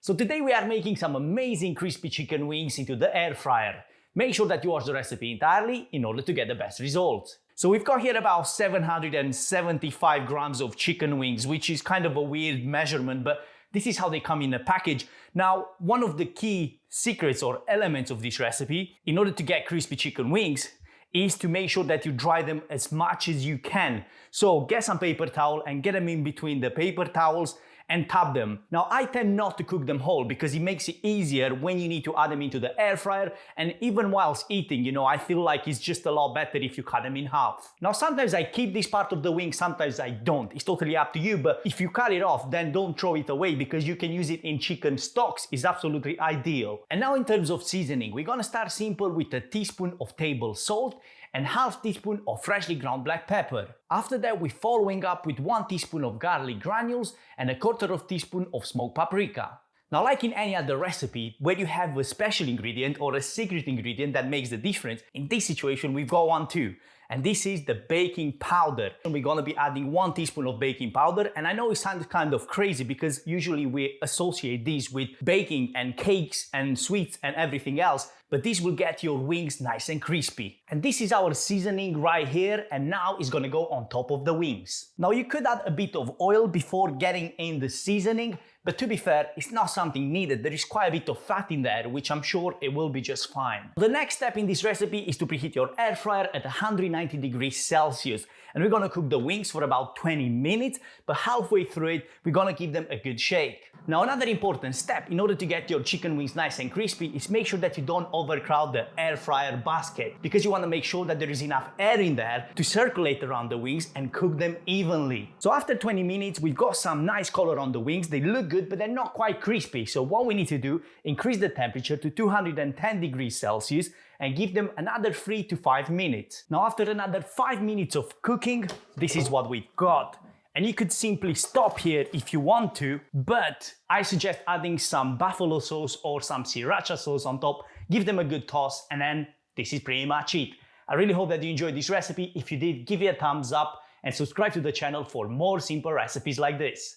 So today we are making some amazing crispy chicken wings into the air fryer. Make sure that you watch the recipe entirely in order to get the best results. So we've got here about 775 grams of chicken wings, which is kind of a weird measurement, but this is how they come in a package. Now, one of the key secrets or elements of this recipe, in order to get crispy chicken wings, is to make sure that you dry them as much as you can. So get some paper towel and get them in between the paper towels and tap them. Now, I tend not to cook them whole because it makes it easier when you need to add them into the air fryer, and even whilst eating, I feel like it's just a lot better if you cut them in half. Now, sometimes I keep this part of the wing, sometimes I don't. It's totally up to you, but if you cut it off, then don't throw it away because you can use it in chicken stocks. It's absolutely ideal. And now in terms of seasoning, we're gonna start simple with a teaspoon of table salt and half teaspoon of freshly ground black pepper. After that, we're following up with 1 teaspoon of garlic granules and a quarter of teaspoon of smoked paprika. Now, like in any other recipe, where you have a special ingredient or a secret ingredient that makes the difference, in this situation we've got one too. And this is the baking powder. And we're gonna be adding 1 teaspoon of baking powder. And I know it sounds kind of crazy because usually we associate these with baking and cakes and sweets and everything else, but this will get your wings nice and crispy. And this is our seasoning right here, and now it's gonna go on top of the wings. Now you could add a bit of oil before getting in the seasoning, but to be fair, it's not something needed. There is quite a bit of fat in there, which I'm sure it will be just fine. The next step in this recipe is to preheat your air fryer at 190 degrees Celsius. And we're gonna cook the wings for about 20 minutes, but halfway through it, we're gonna give them a good shake. Now, another important step in order to get your chicken wings nice and crispy is make sure that you don't overcrowd the air fryer basket, because you wanna make sure that there is enough air in there to circulate around the wings and cook them evenly. So after 20 minutes, we've got some nice color on the wings. They look good, but they're not quite crispy. So what we need to do, increase the temperature to 210 degrees Celsius and give them another 3 to 5 minutes. Now, after another 5 minutes of cooking, this is what we've got. And you could simply stop here if you want to, but I suggest adding some buffalo sauce or some sriracha sauce on top, give them a good toss, and then this is pretty much it. I really hope that you enjoyed this recipe. If you did, give it a thumbs up and subscribe to the channel for more simple recipes like this.